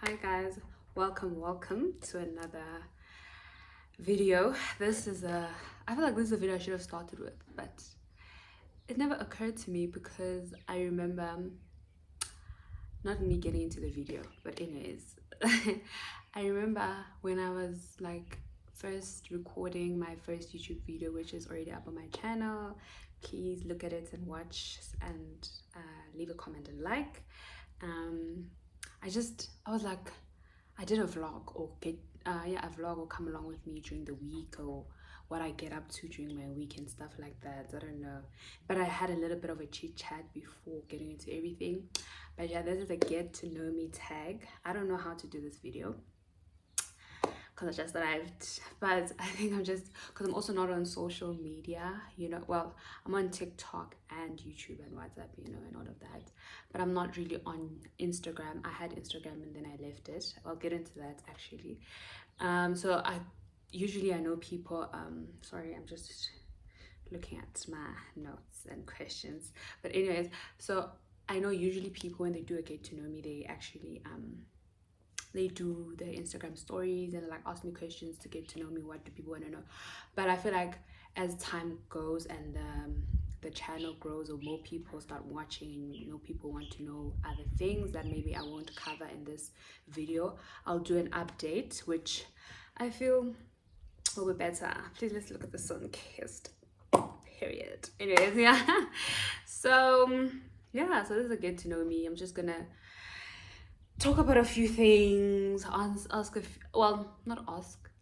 Hi guys, welcome to another video. I feel like this is a video I should have started with, but it never occurred to me because I remember not me getting into the video, but anyways, I remember when I was like first recording my first YouTube video, which is already up on my channel. Please look at it and watch and leave a comment and like. I was like, I did a vlog or a vlog will come along with me during the week or what I get up to during my week and stuff like that. I don't know, but I had a little bit of a chit chat before getting into everything. But yeah, this is a get to know me tag. I don't know how to do this video because I just arrived, but I think I'm just because I'm also not on social media, well, I'm on TikTok and YouTube and WhatsApp, and all of that, but I'm not really on Instagram. I had Instagram and then I left it. I'll get into that actually. So I know people, sorry, I'm just looking at my notes and questions, but anyways, so I know usually people when they do a get to know me, they actually they do their Instagram stories and like ask me questions to get to know me. What do people want to know? But I feel like as time goes and the channel grows or more people start watching, people want to know other things that maybe I won't cover in this video, I'll do an update, which I feel will be better. Please let's look at the sun-kissed period. Anyways, yeah. So yeah, so this is a get to know me. I'm just gonna talk about a few things,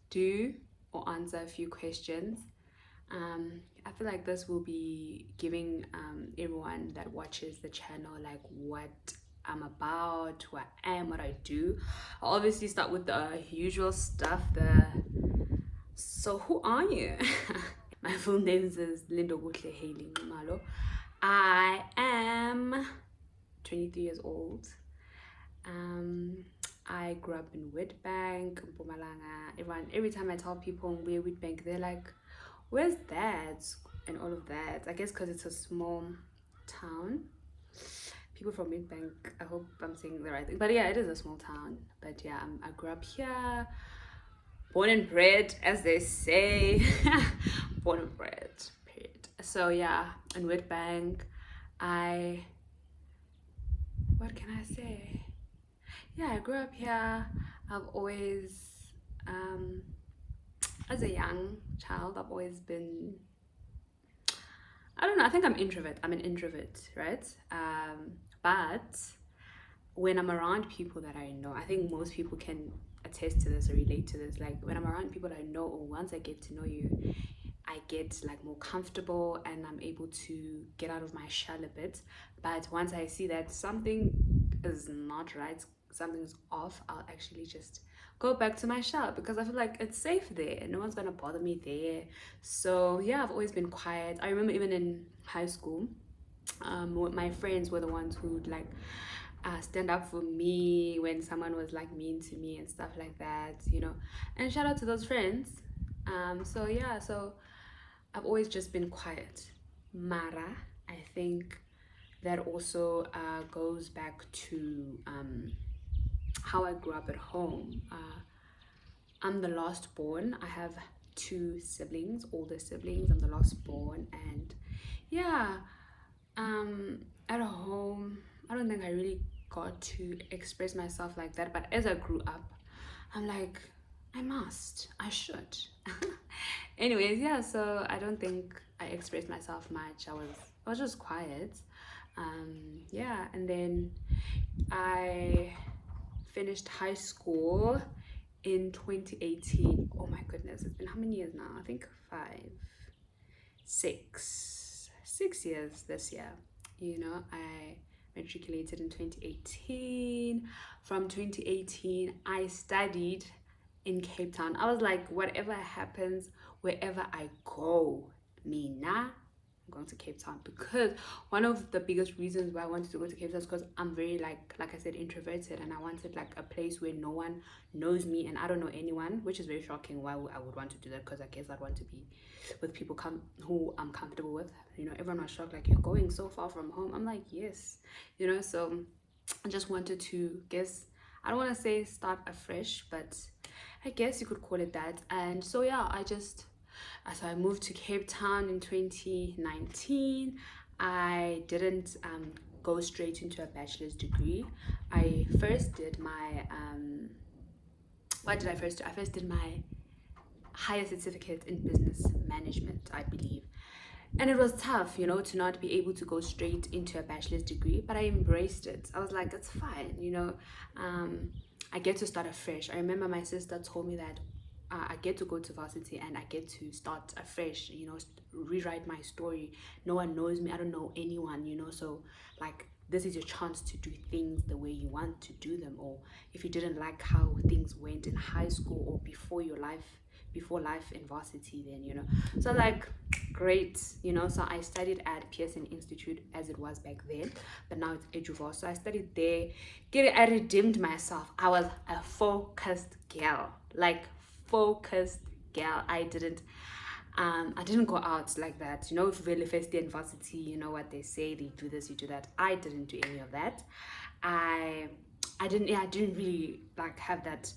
do or answer a few questions. I feel like this will be giving everyone that watches the channel like what I'm about, who I am, what I do. I'll obviously start with the usual stuff. So who are you? My full name is Lindo Butle Hailing Malo. I am 23 years old. I grew up in Witbank, Mpumalanga. Every time I tell people we're Witbank, they're like, "Where's that?" and all of that. I guess because it's a small town. People from Witbank, I hope I'm saying the right thing. But yeah, it is a small town. But yeah, I grew up here, born and bred, as they say. Born and bred, period. So yeah, in Witbank, what can I say? Yeah, I grew up here. I've always, as a young child, I've always been, I don't know, I think I'm an introvert, right? But when I'm around people that I know, I think most people can attest to this or relate to this. Like when I'm around people that I know, or once I get to know you, I get like more comfortable and I'm able to get out of my shell a bit. But once I see that something is not right, something's off, I'll actually just go back to my shell because I feel like it's safe there. No one's gonna bother me there. So yeah, I've always been quiet. I remember even in high school, my friends were the ones who'd like stand up for me when someone was like mean to me and stuff like that. And shout out to those friends. So yeah, so I've always just been quiet. Mara, I think that also goes back to how I grew up at home. I'm the last born. I have two siblings, older siblings. I'm the last born, and yeah, at home, I don't think I really got to express myself like that. But as I grew up, I'm like, I should. Anyways, yeah. So I don't think I expressed myself much. I was just quiet. Yeah, and then I finished high school in 2018. Oh my goodness, it's been how many years now? I think 6 years this year. I matriculated in 2018. From 2018, I studied in Cape Town. I was like, whatever happens, wherever I go, Mina, I'm going to Cape Town, because one of the biggest reasons why I wanted to go to Cape Town is because I'm very like I said, introverted, and I wanted like a place where no one knows me and I don't know anyone, which is very shocking why I would want to do that, because I guess I'd want to be with people who I'm comfortable with. Everyone was shocked, like, you're going so far from home. I'm like, yes. So I just wanted to guess I don't want to say start afresh, but I guess you could call it that. And so yeah, so I moved to Cape Town in 2019. I didn't go straight into a bachelor's degree. I first did my what did I first do? I first did my higher certificate in business management, I believe. And it was tough, to not be able to go straight into a bachelor's degree, but I embraced it. I was like, it's fine. I get to start afresh. I remember my sister told me that I get to go to varsity and I get to start afresh, rewrite my story. No one knows me. I don't know anyone, so like this is your chance to do things the way you want to do them. Or if you didn't like how things went in high school or before life in varsity, then so like great, so I studied at Pearson Institute as it was back then, but now it's Eduvar. So I studied there. I redeemed myself. I was a focused girl, like focused girl. I didn't go out like that, if really first year in varsity, what they say, they do this, you do that. I didn't do any of that. I didn't really like have that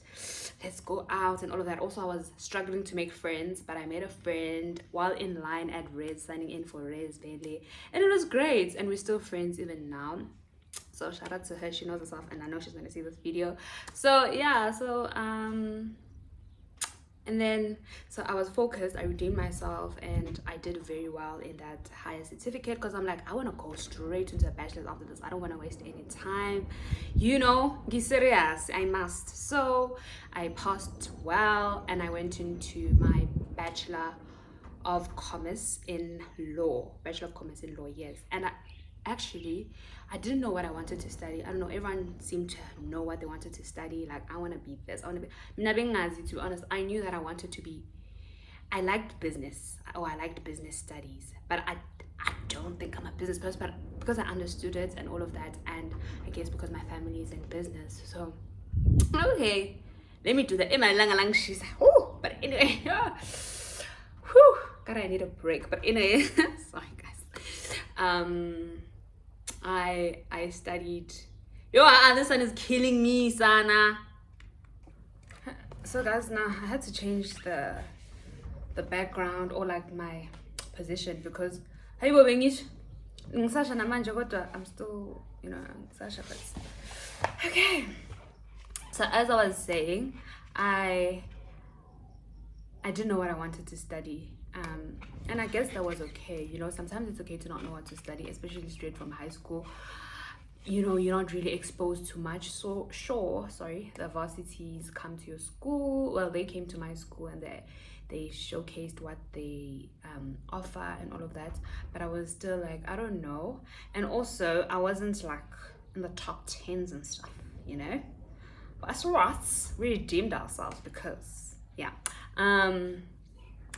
let's go out and all of that. Also, I was struggling to make friends, but I made a friend while in line at Res, signing in for Res Bailey, and it was great, and we're still friends even now. So shout out to her. She knows herself, and I know she's going to see this video. So yeah, and then, so I was focused, I redeemed myself, and I did very well in that higher certificate because I'm like, I want to go straight into a bachelor's after this. I don't want to waste any time. Be serious, I must. So I passed well, and I went into my Bachelor of Commerce in Law. Bachelor of Commerce in Law, yes. And I didn't know what I wanted to study. I don't know, everyone seemed to know what they wanted to study. Like, I want to be this, I want to be, to be honest, I knew that I liked business, or I liked business studies, but I don't think I'm a business person, but because I understood it and all of that, and I guess because my family is in business, so okay, let me do that. She's like, oh, but anyway, whew, God, I need a break. But anyway, sorry guys. I studied. This one is killing me, Sana. So guys, now I had to change the background, or like my position, because hey, I'm still, Sasha, but okay. So as I was saying, I didn't know what I wanted to study. And I guess that was okay. Sometimes it's okay to not know what to study, especially straight from high school. You're not really exposed to much. So sure, the varsities come to your school. Well, they came to my school, and they showcased what they offer and all of that. But I was still like, I don't know. And also, I wasn't like in the top 10s and stuff, But that's what we redeemed ourselves, because yeah.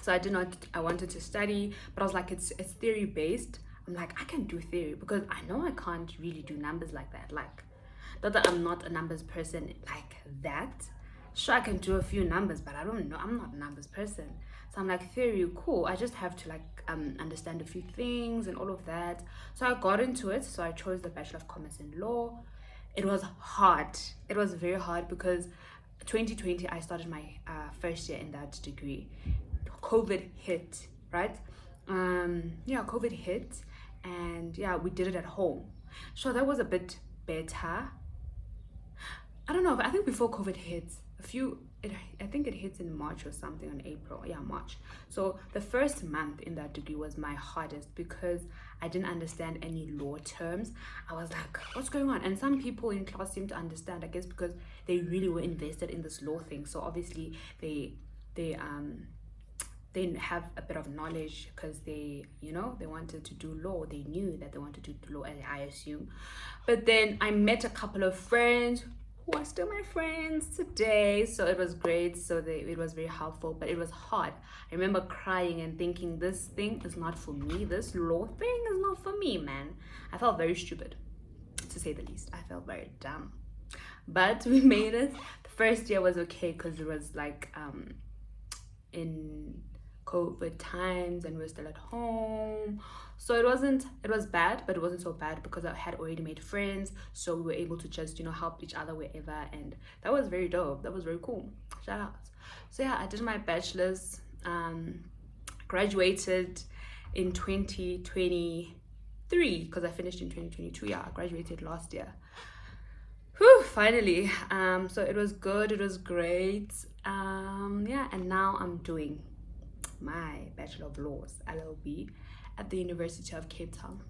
So I wanted to study, but I was like, it's theory based. I'm like, I can do theory, because I know I can't really do numbers like that. Like, not that I'm not a numbers person like that. Sure, I can do a few numbers, but I don't know. I'm not a numbers person. So I'm like, theory, cool. I just have to understand a few things and all of that. So I got into it. So I chose the Bachelor of Commerce in Law. It was hard. It was very hard because 2020, I started my first year in that degree. COVID hit, right? COVID hit, and we did it at home. So that was a bit better. I don't know, but I think before COVID hit, I think it hits in March or something, in April. March. So the first month in that degree was my hardest, because I didn't understand any law terms. I was like, what's going on? And some people in class seemed to understand, I guess because they really were invested in this law thing. So obviously they have a bit of knowledge, because they wanted to do law. They knew that they wanted to do law, I assume. But then I met a couple of friends who are still my friends today, so it was great. So it was very helpful, but it was hard. I remember crying and thinking, this thing is not for me. This law thing is not for me, man. I felt very stupid, to say the least. I felt very dumb, but we made it. The first year was okay, because it was like in COVID times and we're still at home. So it was bad, but it wasn't so bad because I had already made friends. So we were able to just, help each other wherever. And that was very dope. That was very cool. Shout out. So yeah, I did my bachelor's, graduated in 2023 because I finished in 2022. Yeah, I graduated last year. Whew, finally. So it was good. It was great. Yeah, and now I'm doing my Bachelor of Laws, LLB, at the University of Cape Town.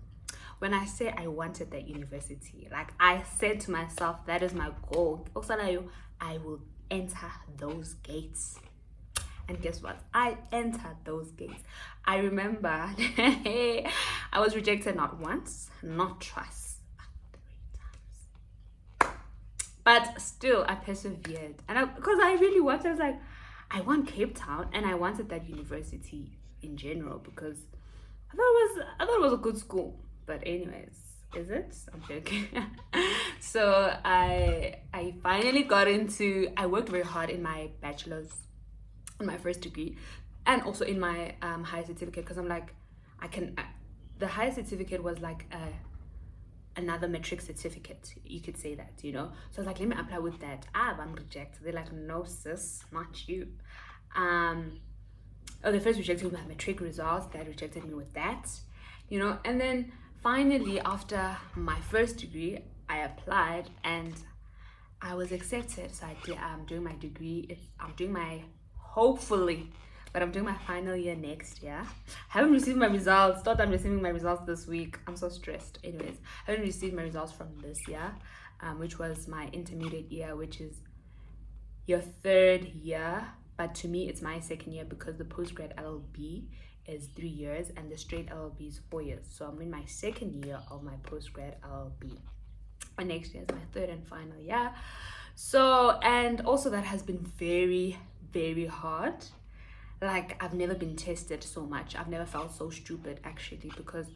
When I say I wanted that university, like I said to myself, that is my goal. I will enter those gates. And guess what? I entered those gates. I remember I was rejected not once, not twice, but 3 times. But still, I persevered. And because I really wanted, I was like, I want Cape Town and I wanted that university in general because I thought it was a good school. But anyways, is it? I'm joking. So I finally got into, I worked very hard in my bachelor's, in my first degree, and also in my higher certificate because I'm like, the higher certificate was like another matric certificate, you could say that, So I was like, let me apply with that. I'm rejected. They're like, no sis, not you. They first rejected me with my matric results. They rejected me with that, and then finally after my first degree I applied and I was accepted. So I'm doing my degree. I'm doing my final year next year. I haven't received my results. Thought I'm receiving my results this week. I'm so stressed. Anyways, I haven't received my results from this year, which was my intermediate year, which is your 3rd year. But to me, it's my 2nd year because the postgrad LLB is 3 years and the straight LLB is 4 years. So I'm in my 2nd year of my postgrad LLB. And next year is my 3rd and final year. So, and also that has been very, very hard. Like I've never been tested so much. I've never felt so stupid actually, because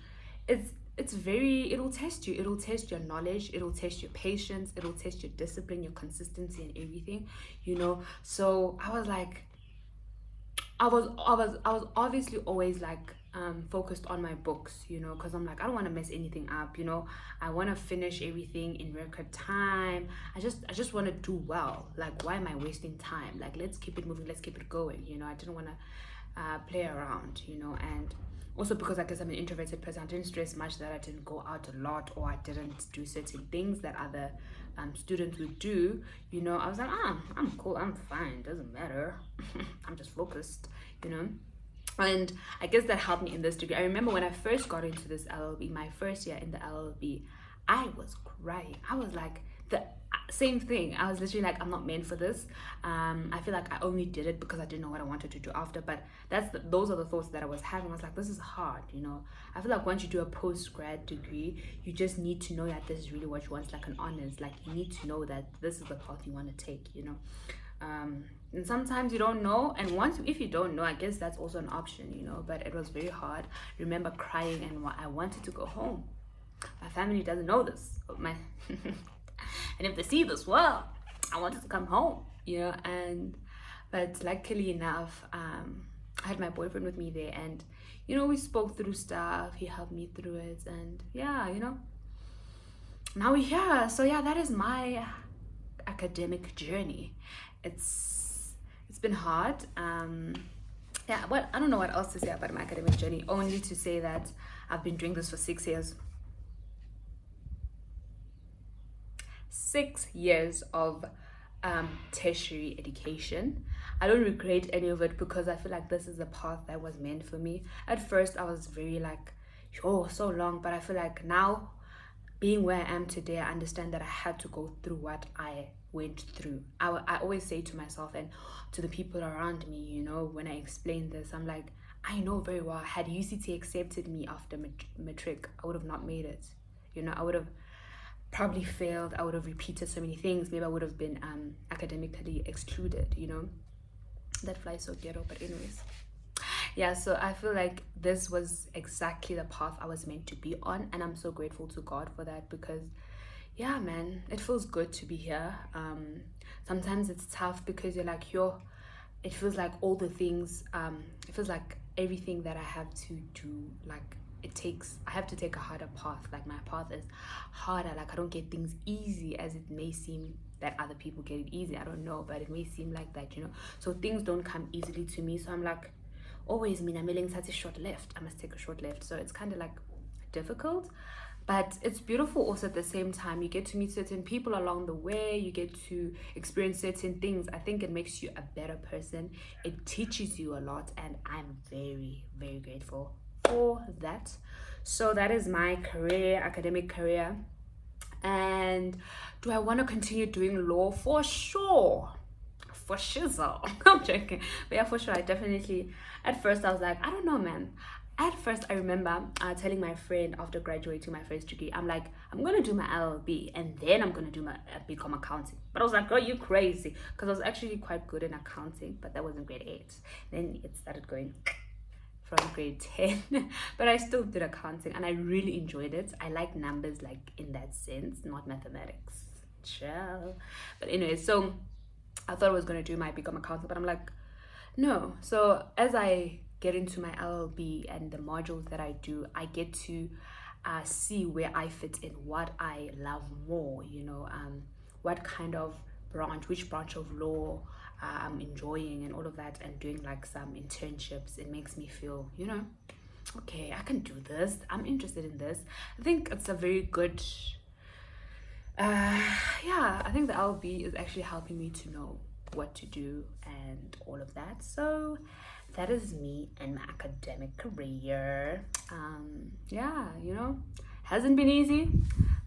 it'll test you. It'll test your knowledge, it'll test your patience, it'll test your discipline, your consistency and everything, So I was like, I was obviously always like focused on my books, because I'm like, I don't want to mess anything up, I want to finish everything in record time. I just want to do well. Like, why am I wasting time? Like, let's keep it moving, let's keep it going. I didn't want to play around, and also because I guess I'm an introverted person, I didn't stress much that I didn't go out a lot or I didn't do certain things that other students would do. I was like, I'm cool, I'm fine, doesn't matter. I'm just focused, and I guess that helped me in this degree. I remember when I first got into this LLB, my first year in the LLB, I was crying. I was like, the same thing. I was literally like, I'm not meant for this. I feel like I only did it because I didn't know what I wanted to do after. But those are the thoughts that I was having. I was like, this is hard, I feel like once you do a post-grad degree, you just need to know that this is really what you want. It's like an honors. Like, you need to know that this is the path you want to take, and sometimes you don't know, and if you don't know, I guess that's also an option, but it was very hard. I remember crying and I wanted to go home. My family doesn't know this, and if they see this, well, I wanted to come home, but luckily enough, I had my boyfriend with me there, and we spoke through stuff. He helped me through it, and yeah, now we're here. So yeah, that is my academic journey. It's been hard. Yeah, but I don't know what else to say about my academic journey, only to say that I've been doing this for 6 years. 6 years of tertiary education. I don't regret any of it because I feel like this is the path that was meant for me. At first I was very like, so long, but I feel like now, being where I am today, I understand that I had to go through what I went through. I always say to myself and to the people around me, when I explain this, I'm like, I know very well, had UCT accepted me after matric, I would have not made it. I would have probably failed. I would have repeated so many things. Maybe I would have been academically excluded, That flies so ghetto, but anyways. Yeah, so I feel like this was exactly the path I was meant to be on, and I'm so grateful to God for that, because yeah, man, it feels good to be here. Sometimes it's tough because you're like, it feels like all the things, it feels like everything that I have to do, like I have to take a harder path. Like my path is harder. Like I don't get things easy as it may seem that other people get it easy. I don't know, but it may seem like that, you know. So things don't come easily to me. So I'm like, always mean I'm willing to take a short left. I must take a short left. So it's kind of like difficult, but it's beautiful also at the same time. You get to meet certain people along the way, you get to experience certain things. I think it makes you a better person, it teaches you a lot, and I'm very, very grateful for that. So that is my career, academic career. And do I want to continue doing law? For sure, for shizzle. I'm joking, but yeah, for sure. I definitely, at first I was like, I don't know, man. At first I remember telling my friend after graduating my first degree, I'm like, I'm gonna do my LLB and then I'm gonna do my BCom accounting. But I was like, girl, you crazy, because I was actually quite good in accounting, but that was in grade 8. Then it started going from grade 10. But I still did accounting and I really enjoyed it. I like numbers, like in that sense, not mathematics. Chill. But anyway, so I thought I was going to do my BCom accounting, but I'm like, no. So as I get into my LLB and the modules that I do, I get to see where I fit in, what I love more, you know, what kind of which branch of law I'm enjoying and all of that, and doing like some internships. It makes me feel, you know, okay, I can do this. I'm interested in this. I think it's a very good, yeah, I think the LB is actually helping me to know what to do and all of that. So that is me and my academic career. Yeah, you know, hasn't been easy,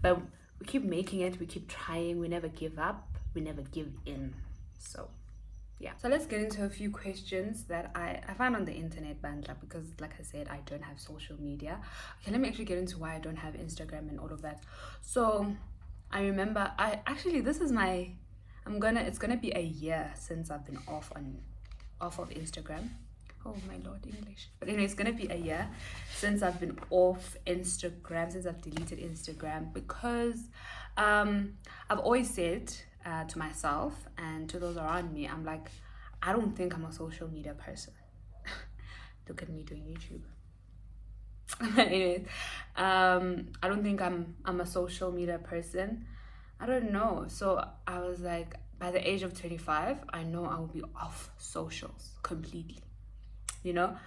but we keep making it, we keep trying, we never give up, we never give in. So yeah, so let's get into a few questions that I found on the internet, Bandla, because like I said, I don't have social media. Okay, let me actually get into why I don't have Instagram and all of that. So I remember this is my, it's gonna be a year since I've been off of Instagram. Oh my lord, English. But anyway, it's gonna be a year since I've been off Instagram, since I've deleted Instagram, because I've always said to myself and to those around me, I'm like, I don't think I'm a social media person. Look at me doing YouTube. Anyways, I don't think I'm a social media person. I don't know. So I was like, by the age of 25, I know I will be off socials completely, you know.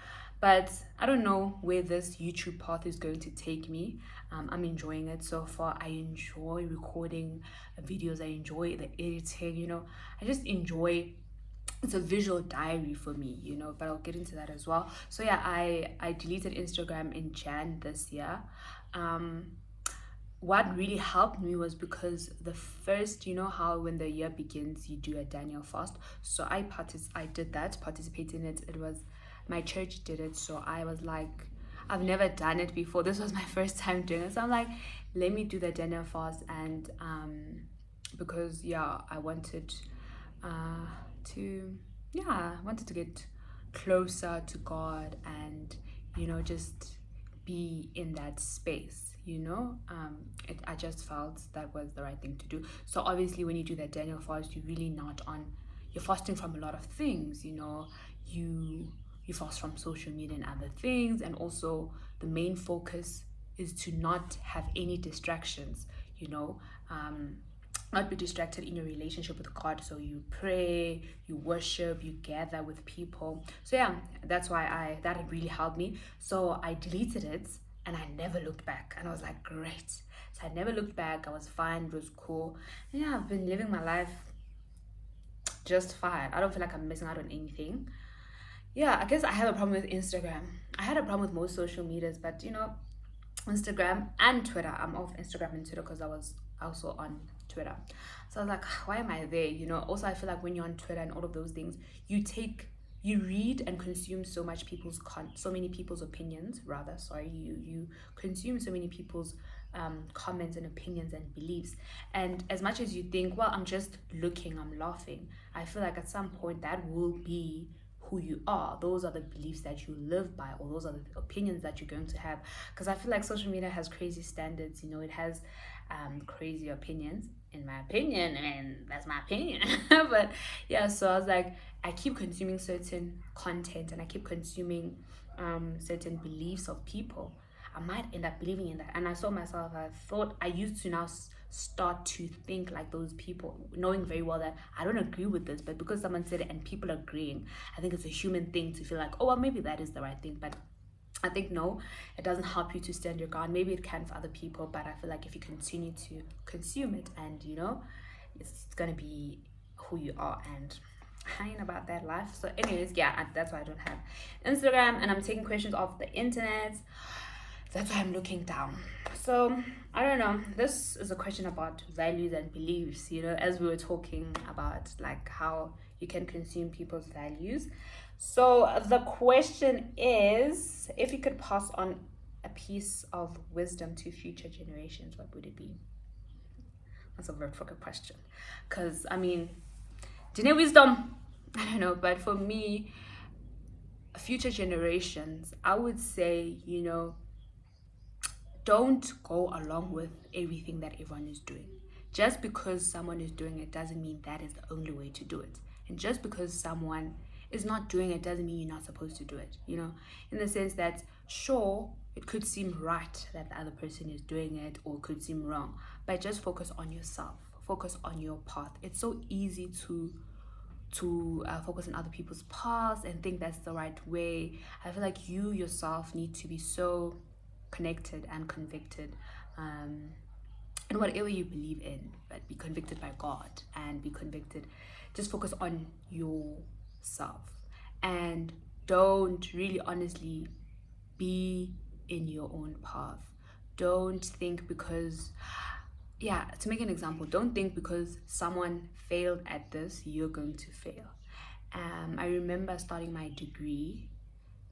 But I don't know where this YouTube path is going to take me. I'm enjoying it so far. I enjoy recording videos. I enjoy the editing, you know. I just enjoy, it's a visual diary for me, you know, but I'll get into that as well. So yeah, I deleted Instagram in Jan this year. What really helped me was because the first, you know how when the year begins you do a Daniel fast. So I did that, participated in it. It was, my church did it, so I was like, I've never done it before, this was my first time doing it, so I'm like, let me do the Daniel fast. And because yeah, I wanted to get closer to God, and you know, just be in that space, you know. I just felt that was the right thing to do. So obviously when you do that Daniel fast, you're fasting from a lot of things, you know. You fast from social media and other things, and also the main focus is to not have any distractions, you know. Not be distracted in your relationship with God. So you pray, you worship, you gather with people. So yeah, that's why that really helped me. So I deleted it and I never looked back, and I was like, great. So I never looked back, I was fine, it was cool. And yeah, I've been living my life just fine. I don't feel like I'm missing out on anything. Yeah, I guess I have a problem with Instagram. I had a problem with most social medias, but you know, Instagram and Twitter. I'm off Instagram and Twitter because I was also on Twitter. So I was like, why am I there? You know, also I feel like when you're on Twitter and all of those things, you read and consume so many people's opinions, rather, sorry. You consume so many people's comments and opinions and beliefs. And as much as you think, well, I'm just looking, I'm laughing, I feel like at some point that will be who you are. Those are the beliefs that you live by, or those are the opinions that you're going to have. Because I feel like social media has crazy standards, you know. It has crazy opinions, in my opinion, and that's my opinion. But yeah, so I was like, I keep consuming certain content and I keep consuming certain beliefs of people, I might end up believing in that. And I saw myself, I thought I used to now start to think like those people, knowing very well that I don't agree with this, but because someone said it and people agreeing, I think it's a human thing to feel like, oh, well, maybe that is the right thing. But I think no, it doesn't help you to stand your ground. Maybe it can for other people, but I feel like if you continue to consume it, and it's gonna be who you are. And I ain't about that life. So anyways, yeah, that's why I don't have Instagram, and I'm taking questions off the internet. That's why I'm looking down. So I don't know, this is a question about values and beliefs, as we were talking about like how you can consume people's values. So the question is, if you could pass on a piece of wisdom to future generations, what would it be? That's a very fucking question, because I mean, wisdom, I don't know, but for me, future generations, I would say, don't go along with everything that everyone is doing. Just because someone is doing it doesn't mean that is the only way to do it. And just because someone is not doing it doesn't mean you're not supposed to do it, in the sense that, sure, it could seem right that the other person is doing it, or it could seem wrong, but just focus on yourself, focus on your path. It's so easy to focus on other people's paths and think that's the right way. I feel like you yourself need to be so connected and convicted in whatever you believe in, but be convicted by God and be convicted. Just focus on yourself and don't really honestly be in your own path. Don't think because, to make an example, don't think because someone failed at this, you're going to fail. I remember starting my degree,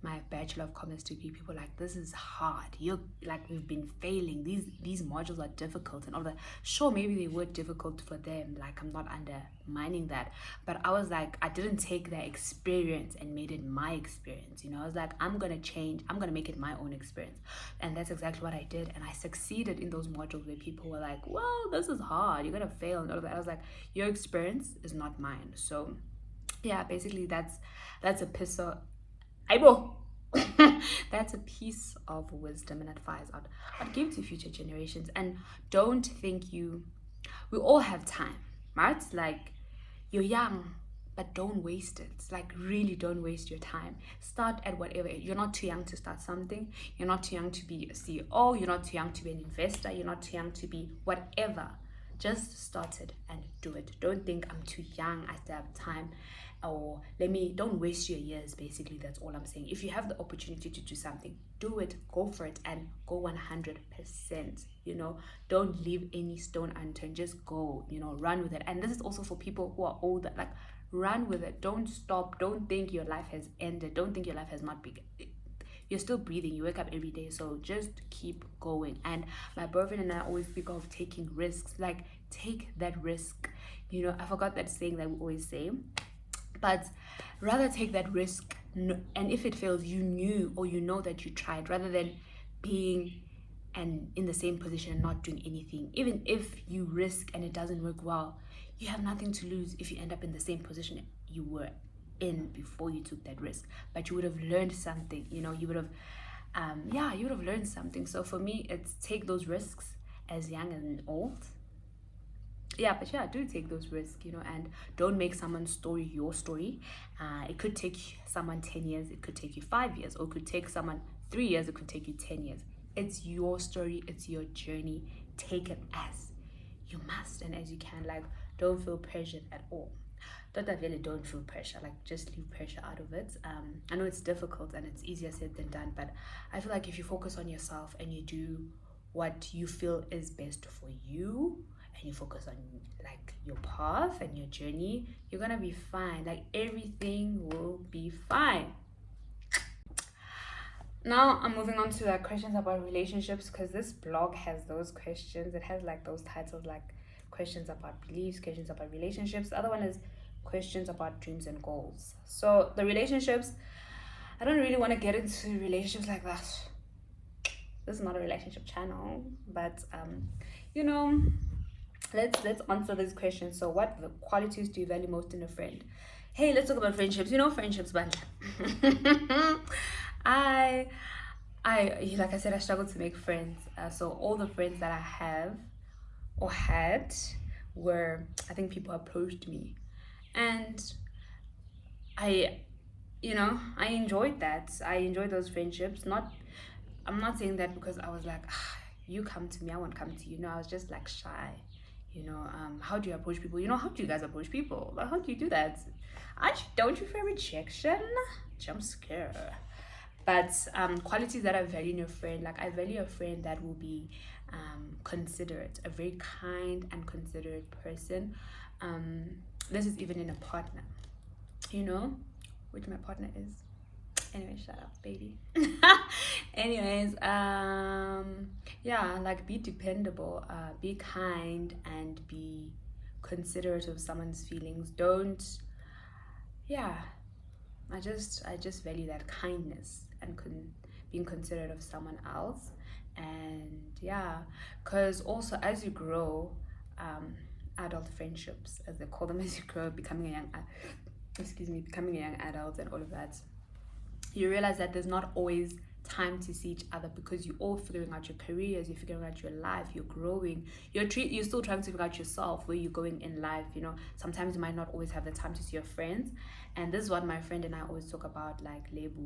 my Bachelor of Commerce degree, people were like, this is hard. You're like, we've been failing. These modules are difficult and all that. Sure, maybe they were difficult for them. Like, I'm not undermining that. But I was like, I didn't take that experience and made it my experience. I was like, I'm going to change. I'm going to make it my own experience. And that's exactly what I did. And I succeeded in those modules where people were like, well, this is hard. You're going to fail and all that. I was like, your experience is not mine. So yeah, basically that's a piece of that's a piece of wisdom and advice I'd give to future generations. And don't think we all have time, right? Like, you're young, but don't waste it. Like, really don't waste your time. Start at whatever age. You're not too young to start something. You're not too young to be a CEO. You're not too young to be an investor. You're not too young to be whatever. Just start it and do it. Don't think I'm too young, I still have time, or don't waste your years. Basically, that's all I'm saying. If you have the opportunity to do something, do it, go for it, and go 100%. Don't leave any stone unturned. Just go, run with it. And this is also for people who are older. Like, run with it. Don't stop. Don't think your life has ended. Don't think your life has not begun. You're still breathing. You wake up every day, so just keep going. And my boyfriend and I always speak of taking risks. Like, take that risk. I forgot that saying that we always say, but rather take that risk, and if it fails, you know that you tried, rather than being in the same position and not doing anything. Even if you risk and it doesn't work well, you have nothing to lose if you end up in the same position you were in before you took that risk. But you would have learned something. You would have you would have learned something. So for me, it's take those risks, as young and old. Do take those risks, and don't make someone's story your story. It could take someone 10 years, it could take you 5 years, or it could take someone 3 years, it could take you 10 years. It's your story, it's your journey. Take it as you must and as you can. Like, don't feel pressured at all. Don't feel pressure. Like, just leave pressure out of it. I know it's difficult and it's easier said than done, but I feel like if you focus on yourself and you do what you feel is best for you, and you focus on like your path and your journey, you're gonna be fine. Like, everything will be fine. Now I'm moving on to questions about relationships, because this blog has those questions. It has like those titles, like questions about beliefs, questions about relationships. The other one is questions about dreams and goals. So the relationships, I don't really want to get into relationships like that. This is not a relationship channel, but let's answer this question. So what the qualities do you value most in a friend? Hey, let's talk about friendships. Friendships, but I like I said, I struggle to make friends. So all the friends that I have or had were, I think people approached me, and I I enjoyed that. I enjoyed those friendships. I'm not saying that because I was like, you come to me, I won't come to you. No, I was just like shy. How do you approach people? How do you guys approach people? Like, how do you do that? Don't you fear rejection? Jump scare. But qualities that I value in a friend, like I value a friend that will be considerate, a very kind and considerate person. This is even in a partner, which my partner is. Anyway, shut up, baby. Anyways, yeah, like be dependable, be kind, and be considerate of someone's feelings. Don't, yeah, I just value that kindness and being considerate of someone else. And yeah, because also as you grow, adult friendships, as they call them, as you grow, becoming a young adult and all of that, you realize that there's not always time to see each other because you're all figuring out your careers, you're figuring out your life, you're growing, you're still trying to figure out yourself, where you're going in life. Sometimes you might not always have the time to see your friends. And this is what my friend and I always talk about, like label.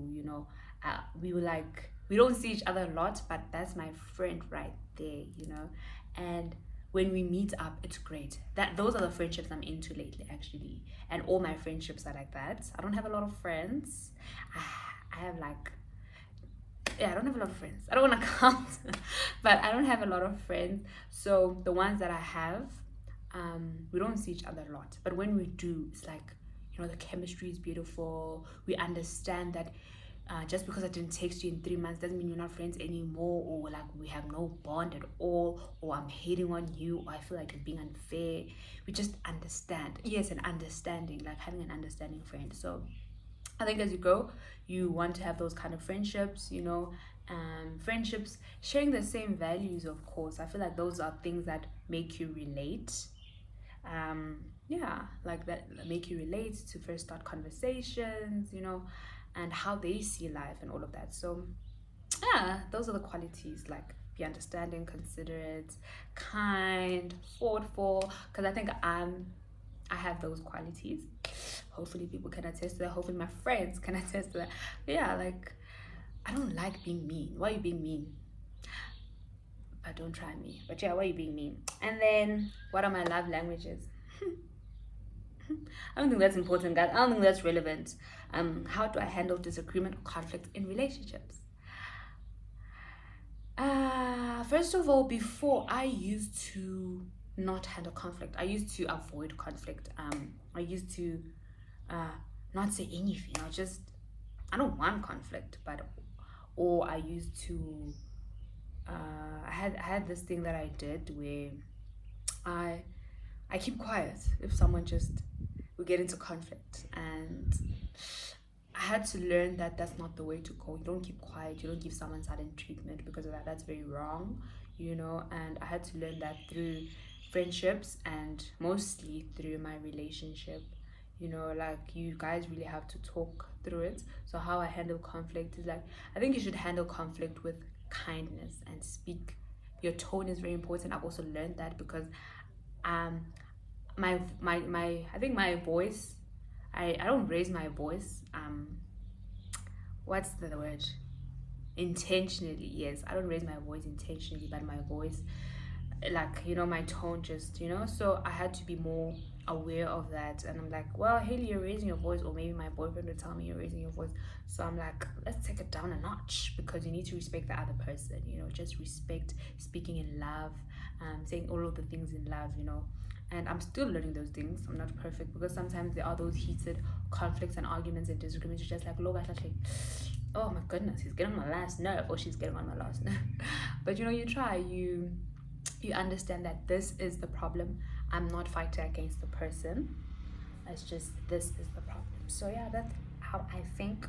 We were like, we don't see each other a lot, but that's my friend right there. And when we meet up, it's great. Those are the friendships I'm into lately, actually. And all my friendships are like that. I don't have a lot of friends. I have like, yeah, I don't have a lot of friends. I don't want to count, but I don't have a lot of friends. So the ones that I have, we don't see each other a lot. But when we do, it's like, the chemistry is beautiful. We understand that just because I didn't text you in 3 months doesn't mean we're not friends anymore, or like we have no bond at all, or I'm hating on you, or I feel like you're being unfair. We just understand. Yes, an understanding, like having an understanding friend. So I think as you grow, you want to have those kind of friendships, friendships sharing the same values, of course. I feel like those are things that make you relate. Yeah, like that make you relate to first start conversations, and how they see life and all of that. So yeah, those are the qualities, like be understanding, considerate, kind, thoughtful, because I think I have those qualities. Hopefully people can attest to that. Hopefully my friends can attest to that. But yeah, like I don't like being mean. Why are you being mean? But don't try me. But yeah, why are you being mean? And then what are my love languages? I don't think that's important, guys. I don't think that's relevant. How do I handle disagreement or conflict in relationships? First of all, before I used to not handle conflict. I used to avoid conflict. I used to not say anything. I don't want conflict, or I used to I had this thing that I did where I keep quiet if someone just we get into conflict, and I had to learn that that's not the way to go. You don't keep quiet. You don't give someone silent treatment because of that. That's very wrong, And I had to learn that through friendships and mostly through my relationship. Like you guys really have to talk through it. So how I handle conflict is like, I think you should handle conflict with kindness and speak. Your tone is very important. I've also learned that because um my I think my voice, I don't raise my voice what's the word, intentionally. Yes, I don't raise my voice intentionally, but my voice, like, my tone just, so I had to be more aware of that. And I'm like, well, Haley, you're raising your voice, or maybe my boyfriend would tell me you're raising your voice. So I'm like, let's take it down a notch, because you need to respect the other person, just respect, speaking in love, saying all of the things in love, and I'm still learning those things. I'm not perfect, because sometimes there are those heated conflicts and arguments and disagreements. You're just like, look, actually, oh my goodness, he's getting on my last nerve, or she's getting on my last nerve. But you try, you understand that this is the problem. I'm not fighting against the person. It's just, this is the problem. So yeah, that's how I think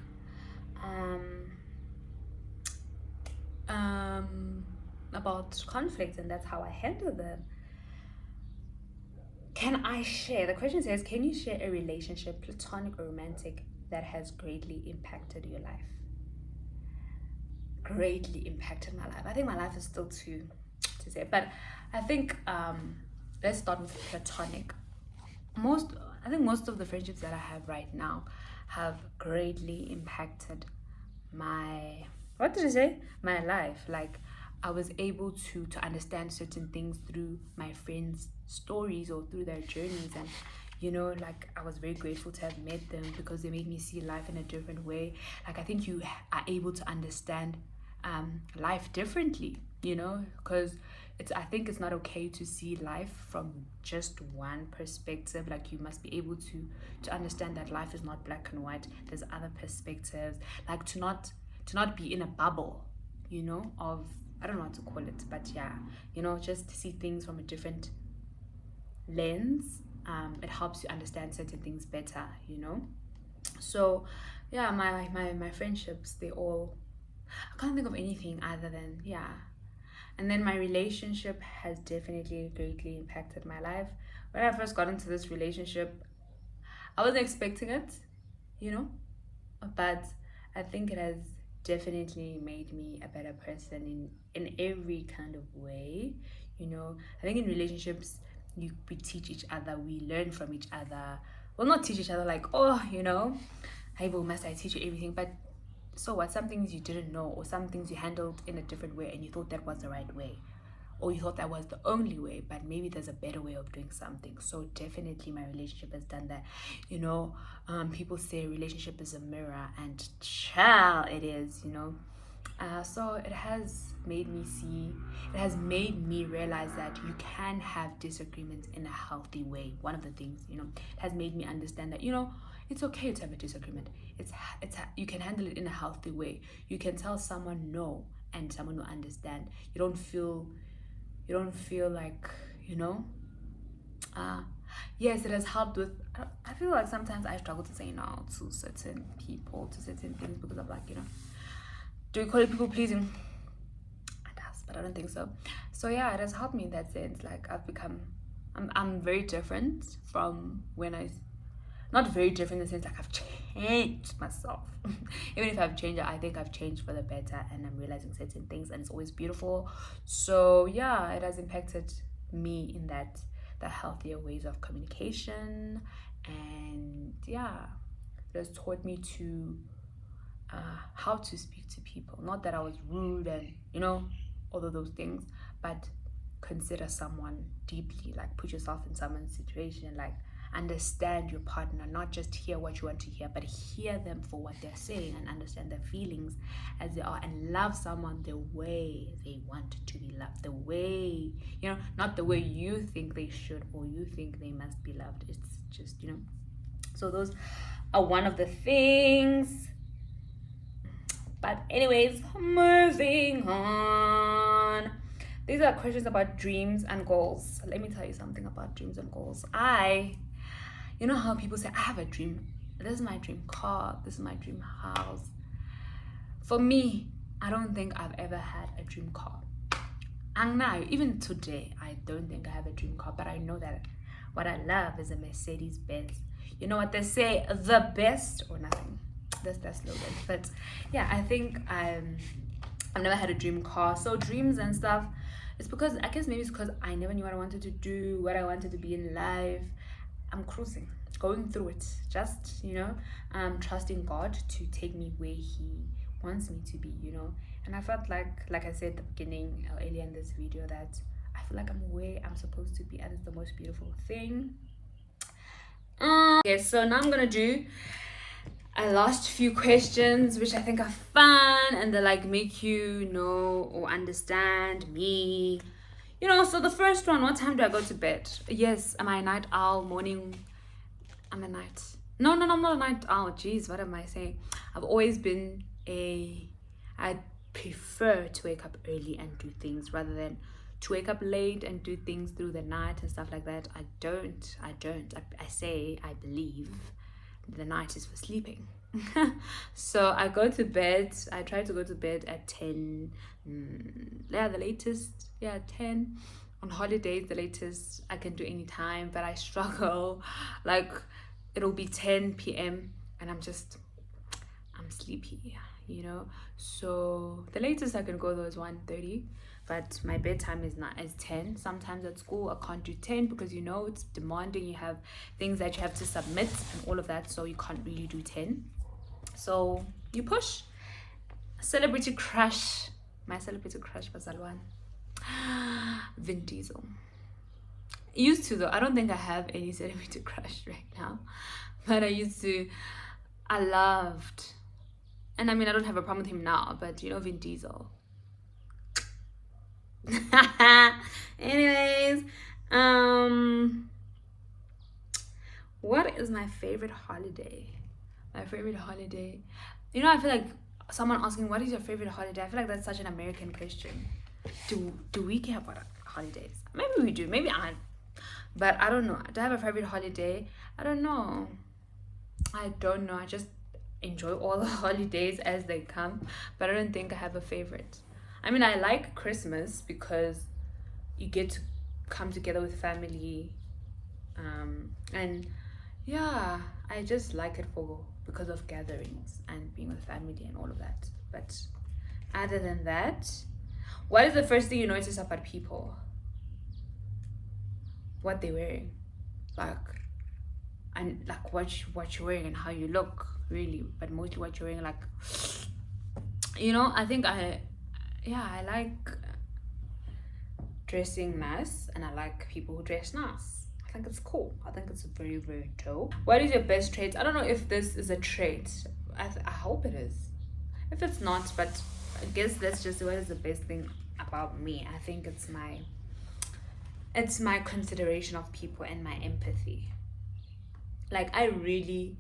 about conflict, and that's how I handle them. Can I share? The question says, can you share a relationship, platonic or romantic, that has greatly impacted your life? Greatly impacted my life. I think my life is still to say, but I think let's start with platonic. I think most of the friendships that I have right now have greatly impacted my, what did I say? My life. Like, I was able to understand certain things through my friends' stories or through their journeys, and like, I was very grateful to have met them because they made me see life in a different way. Like, I think you are able to understand life differently, because I think it's not okay to see life from just one perspective. Like, you must be able to understand that life is not black and white. There's other perspectives. Like, to not be in a bubble, of, I don't know what to call it, but yeah, just to see things from a different lens. It helps you understand certain things better. So yeah, my friendships, they all, I can't think of anything other than, yeah. And then my relationship has definitely greatly impacted my life. When I first got into this relationship, I wasn't expecting it, you know, but I think it has definitely made me a better person in every kind of way. I think in relationships, we teach each other, we learn from each other. Well, not teach each other like, oh, hey, boo, must I teach you everything? But so what? Some things you didn't know, or some things you handled in a different way and you thought that was the right way, or you thought that was the only way, but maybe there's a better way of doing something. So definitely my relationship has done that. People say a relationship is a mirror, and child, it is. So it has made me realize that you can have disagreements in a healthy way. One of the things, it has made me understand that, it's okay to have a disagreement. It's you can handle it in a healthy way. You can tell someone no, and someone will understand. You don't feel like, yes, it has helped with, I feel like sometimes I struggle to say no to certain people, to certain things, because I'm like, do we call it people pleasing? It does, but I don't think so. So yeah, it has helped me in that sense. Like, I'm very different from when not very different in the sense, like, I've changed myself. Even if I've changed, I think I've changed for the better, and I'm realizing certain things, and it's always beautiful. So yeah, it has impacted me in the healthier ways of communication. And yeah, it has taught me to how to speak to people. Not that I was rude and all of those things, but consider someone deeply. Like, put yourself in someone's situation. Like, understand your partner, not just hear what you want to hear, but hear them for what they're saying, and understand their feelings as they are, and love someone the way they want to be loved, the way, not the way you think they should or you think they must be loved. It's just, so those are one of the things. But anyways, moving on. These are questions about dreams and goals. Let me tell you something about dreams and goals. You know how people say, I have a dream. This is my dream car. This is my dream house. For me, I don't think I've ever had a dream car. And now, even today, I don't think I have a dream car. But I know that what I love is a Mercedes Benz. You know what they say, the best or nothing. That's their slogan. But yeah, I think I've never had a dream car. So dreams and stuff, it's because, I guess maybe it's because I never knew what I wanted to do, what I wanted to be in life. I'm cruising, going through it, just trusting God to take me where He wants me to be. And I felt like I said at the beginning, earlier in this video, that I feel like I'm where I'm supposed to be, and it's the most beautiful thing. Okay, so now I'm gonna do a last few questions, which I think are fun, and they make you know or understand me. So the first one, what time do I go to bed? Yes, am I a night owl, morning? I'm a night. No, I'm not a night owl. Jeez, what am I saying? I've always been I prefer to wake up early and do things rather than to wake up late and do things through the night and stuff like that. I don't. I believe the night is for sleeping. So I go to bed. I try to go to bed at 10. Yeah, the latest. Yeah, 10. On holidays, the latest I can do anytime, but I struggle. Like, it'll be 10 p.m. and I'm sleepy, you know. So the latest I can go though is 1:30, but my bedtime is 10. Sometimes at school I can't do 10 because you know it's demanding. You have things that you have to submit and all of that, so you can't really do 10. So you push. Celebrity crush. My celebrity crush was Alwan. Vin Diesel. Used to though. I don't think I have any celebrity crush right now, but I used to. I loved, and I mean I don't have a problem with him now, but you know Vin Diesel. Anyways, what is my favorite holiday? My favorite holiday. You know, I feel like someone asking what is your favorite holiday. I feel like that's such an American question. Do we care about holidays? Maybe we do. Maybe I. But I don't know. Do I have a favorite holiday? I don't know. I don't know. I just enjoy all the holidays as they come, but I don't think I have a favorite. I mean, I like Christmas because you get to come together with family, and yeah, I just like it for because of gatherings and being with family and all of that. But other than that, what is the first thing you notice about people? What they're wearing, like, and like what you're wearing and how you look, really, but mostly what you're wearing. Like, you know, I think I like dressing nice, and I like people who dress nice. I think it's cool. I think it's very, very dope. What is your best trait? I don't know if this is a trait. I hope it is. If it's not, but I guess that's just what is the best thing about me. I think it's my consideration of people and my empathy. Like, I really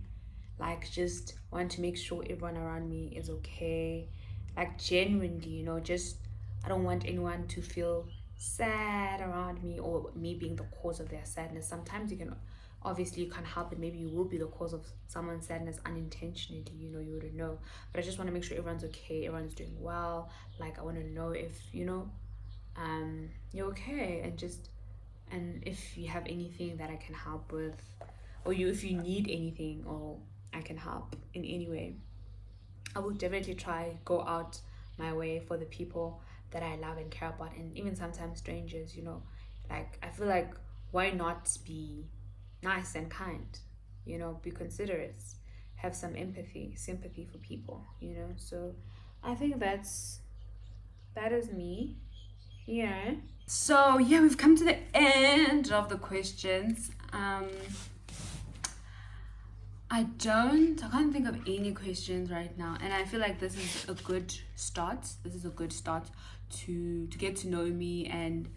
like just want to make sure everyone around me is okay. Like, genuinely, you know, just I don't want anyone to feel sad around me or me being the cause of their sadness. Sometimes obviously you can't help it. Maybe you will be the cause of someone's sadness unintentionally, you know, you wouldn't know. But I just want to make sure everyone's okay, everyone's doing well. Like, I want to know if, you know, you're okay, and if you have anything that I can help with, or if you need anything or I can help in any way, I will definitely try go out my way for the people that I love and care about, and even sometimes strangers, you know. Like, I feel like, why not be nice and kind, you know, be considerate, have some sympathy for people, you know. So I think that is me. Yeah. So yeah, we've come to the end of the questions. I can't think of any questions right now, and I feel like this is a good start. This is a good start to get to know me, and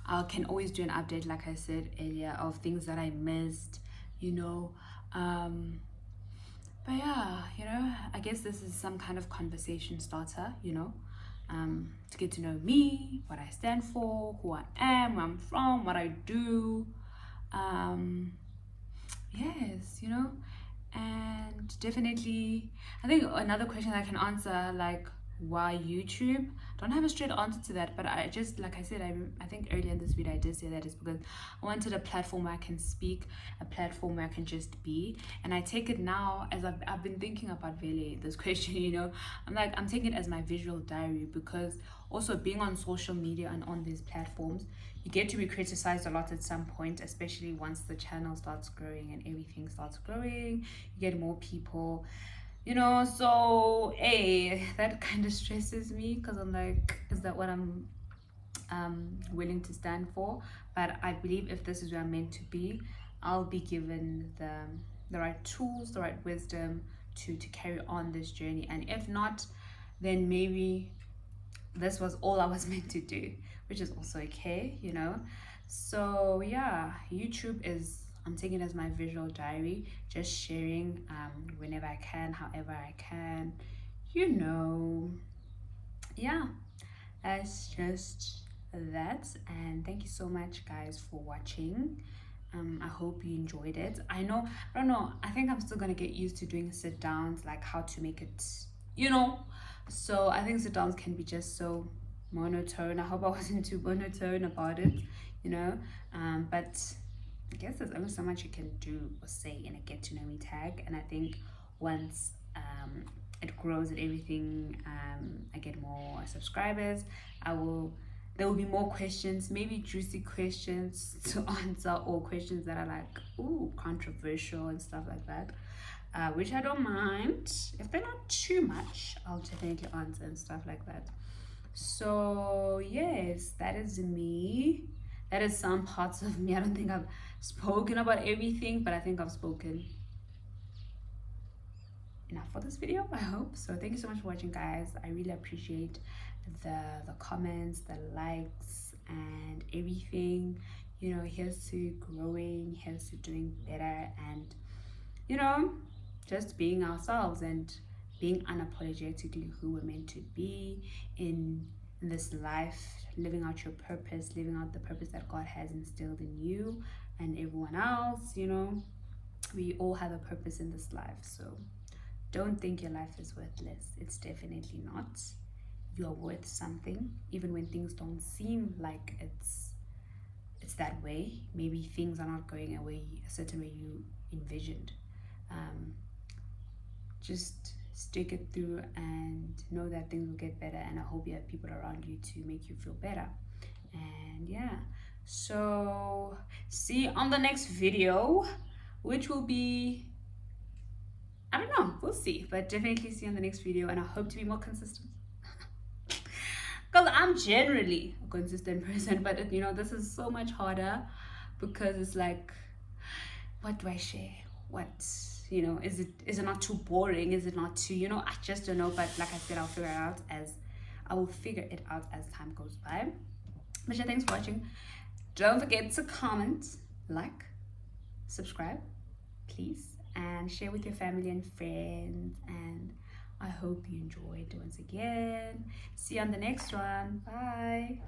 I can always do an update, like I said earlier, of things that I missed, you know. But yeah, you know, I guess this is some kind of conversation starter, you know, to get to know me, what I stand for, who I am, where I'm from, what I do. Yes, you know. And definitely, I think another question I can answer, like, why YouTube? Don't have a straight answer to that, but I just, like I said, I think earlier in this video I did say that is because I wanted a platform where I can speak, a platform where I can just be. And I take it now as I've been thinking about really this question, you know. I'm taking it as my visual diary, because also being on social media and on these platforms, you get to be criticized a lot at some point, especially once the channel starts growing and everything starts growing. You get more people, you know. So that kind of stresses me, because I'm like, is that what I'm willing to stand for? But I believe if this is where I'm meant to be, I'll be given the right tools, the right wisdom to carry on this journey. And if not, then maybe this was all I was meant to do, which is also okay, you know. So yeah, YouTube I'm taking it as my visual diary, just sharing whenever I can, however I can, you know. Yeah, that's just that. And thank you so much, guys, for watching. I hope you enjoyed it. I don't know, I think I'm still gonna get used to doing sit downs, like how to make it, you know. So I think sit downs can be just so monotone. I hope I wasn't too monotone about it, you know. But I guess there's only so much you can do or say in a get to know me tag. And I think once it grows and everything, I get more subscribers, there will be more questions, maybe juicy questions to answer, or questions that are like, ooh, controversial and stuff like that. Which I don't mind. If they're not too much, I'll definitely answer and stuff like that. So yes, that is me. That is some parts of me. I don't think I've spoken about everything, but I think I've spoken enough for this video, I hope. So thank you so much for watching, guys. I really appreciate the comments, the likes, and everything. You know, here's to growing, here's to doing better, and you know, just being ourselves and being unapologetically who we're meant to be in this life, living out your purpose, living out the purpose that God has instilled in you and everyone else. You know, we all have a purpose in this life, so don't think your life is worthless. It's definitely not. You are worth something, even when things don't seem like it's that way. Maybe things are not going a certain way you envisioned. Just stick it through and know that things will get better, and I hope you have people around you to make you feel better. And yeah, so see you on the next video, which will be, I don't know, we'll see, but definitely see you on the next video, and I hope to be more consistent. Because I'm generally a consistent person, but you know, this is so much harder because it's like, what do I share? What, you know, is it not too boring? Is it not too, you know, I just don't know. But like I said, I will figure it out as time goes by. But yeah, thanks for watching. Don't forget to comment, like, subscribe, please, and share with your family and friends. And I hope you enjoyed once again. See you on the next one. Bye.